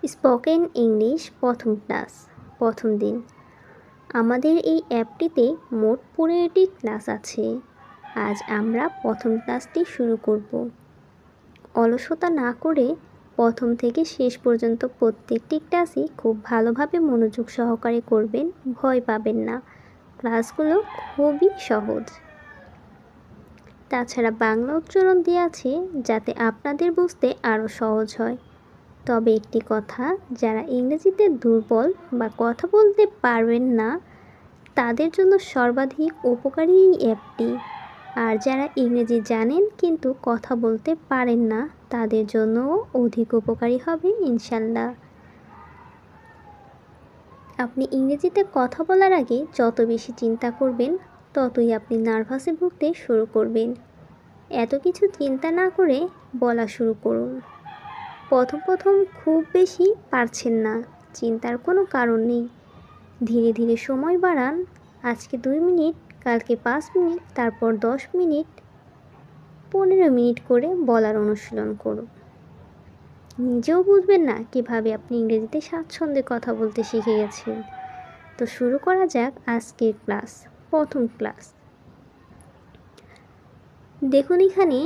Spoken English প্রথম class প্রথম দিন। আমাদের এই অ্যাপটিতে মোট 15টি ক্লাস আছে। আজ আমরা প্রথম ক্লাসটি শুরু করব। অলসতা না করে প্রথম থেকে শেষ পর্যন্ত প্রত্যেকটি ক্লাসই খুব ভালোভাবে মনোযোগ সহকারে করবেন, ভয় পাবেন না। ক্লাসগুলো খুবই সহজ। তাছাড়া বাংলা উচ্চারণ দেওয়া আছে যাতে আপনাদের বুঝতে আরও সহজ হয়। তবে একটি কথা, যারা ইংরেজিতে দুর্বল বা কথা বলতে পারবেন না তাদের জন্য সর্বাধিক উপকারী এই অ্যাপটি। আর যারা ইংরেজি জানেন কিন্তু কথা বলতে পারেন না তাদের জন্যও অধিক উপকারী হবে ইনশাল্লাহ। আপনি ইংরেজিতে কথা বলার আগে যত বেশি চিন্তা করবেন ততই আপনি নার্ভাসে ভুগতে শুরু করবেন। এত কিছু চিন্তা না করে বলা শুরু করুন। প্রথম খুব বেশি পারছেন না, চিন্তার কোনো কারণ নেই। ধীরে ধীরে সময় বাড়ান। আজকে 2 মিনিট, কালকে 5 মিনিট, তারপর 10 মিনিট, 15 মিনিট করে বলার অনুশীলন করুন। নিজেও বুঝবেন না কিভাবে আপনি ইংরেজিতে স্বাচ্ছন্দ্যে কথা বলতে শিখে গেছেন। তো শুরু করা যাক আজকের ক্লাস, প্রথম ক্লাস। দেখুন এখানে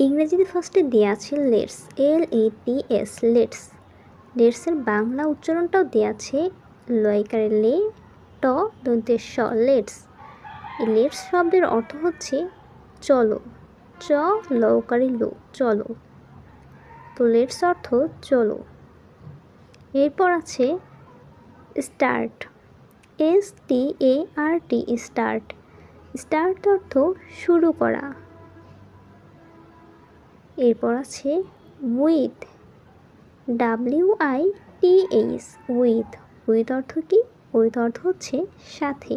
ইংরেজিতে ফার্স্টে দেওয়া আছে লেটস, LETS, লেটস। লেটসের বাংলা উচ্চারণটাও দেওয়া আছে লয়কারে লে, ট দন্তে স, লেটস। এই লেটস শব্দের অর্থ হচ্ছে চলো, চ লকারে লো, চলো। তো লেটস অর্থ চলো। এরপর আছে স্টার্ট, START, স্টার্ট। স্টার্ট অর্থ শুরু করা। এরপর আছে উইথ, WITH, উইথ। উইথ অর্থ কি? উইথ অর্থ হচ্ছে সাথে।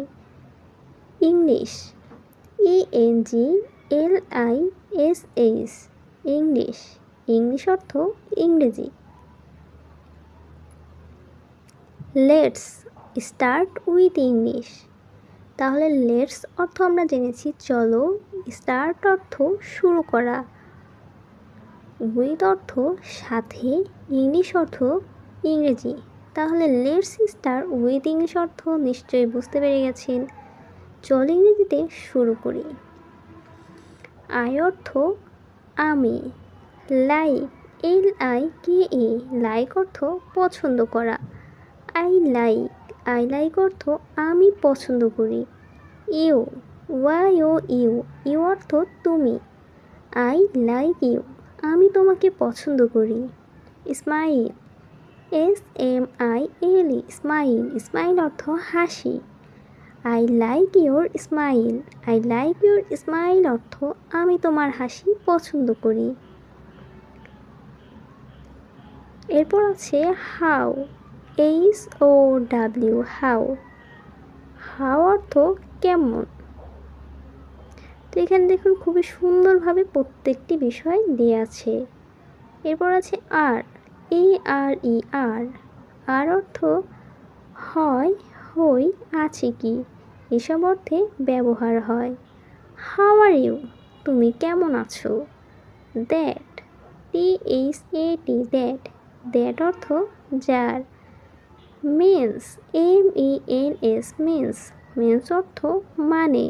English, ENGLISH, English. ইংলিশ অর্থ ইংরেজি। Let's start with English. তাহলে লেটস অর্থ আমরা জেনেছি চলো, স্টার্ট অর্থ শুরু করা, উইথ অর্থ সাথে, ইংলিশ অর্থ ইংরেজি। তাহলে লেটস স্টার্ট উইথ ইংলিশ অর্থ নিশ্চয়ই বুঝতে পেরে গেছেন। চল ইংরেজিতে শুরু করি। আই অর্থ আমি, লাইক, LIKE, লাইক অর্থ পছন্দ করা। আই লাইক অর্থ আমি পছন্দ করি। ইউ, YOU, ইউ অর্থ তুমি। আই লাইক ইউ, আমি তোমাকে পছন্দ করি। Smile, SMILE, smile. স্মাইল অর্থ হাসি। I like your smile, I like your smile অর্থ আমি তোমার হাসি পছন্দ করি। এরপর আছে হাউ, HOW, হাউ। হাউ অর্থ কেমন। তো এখানে দেখুন খুবই সুন্দরভাবে প্রত্যেকটি বিষয় দেওয়া আছে। এরপর আছে আর, ARE, আর অর্থ হয়, হই, আছে কি, এসব অর্থে ব্যবহার হয়। হাউ আর ইউ, তুমি কেমন আছো। দ্যাট, THAT, দ্যাট অর্থ যার। মিন্স, MENS, মিন্স অর্থ মানে।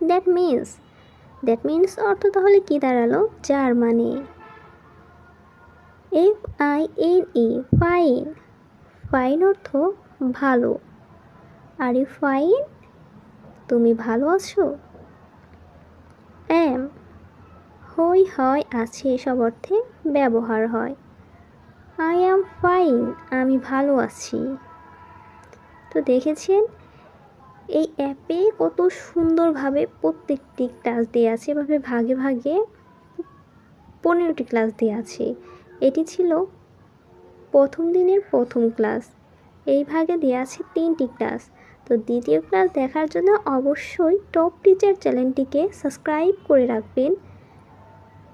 দ্যাট মিন্স অর্থ তাহলে কি দাঁড়ালো? যার মানে। FINE, ফাইন অর্থ ভালো। আর ইউ ফাইন, তুমি ভালো আছো। অ্যাম, হই, হয়, আছে, এসব অর্থে ব্যবহার হয়। আই অ্যাম ফাইন, আমি ভালো আছি। তো দেখেছেন এই অ্যাপে কত সুন্দরভাবে প্রত্যেকটি ক্লাস দেওয়া আছে, এভাবে ভাগে ভাগে 15টি ক্লাস দেওয়া আছে। এটি ছিল প্রথম দিনের প্রথম ক্লাস। এই ভাগে দেওয়া আছে 3টি ক্লাস। তো দ্বিতীয় ক্লাস দেখার জন্য অবশ্যই টপ টিচার চ্যানেলটিকে সাবস্ক্রাইব করে রাখবেন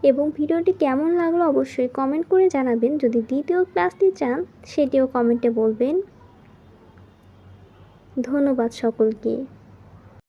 এবং ভিডিওটি কেমন লাগলো অবশ্যই কমেন্ট করে জানাবেন। যদি দ্বিতীয় ক্লাসটি চান সেটিও কমেন্টে বলবেন। ধন্যবাদ সকলকে।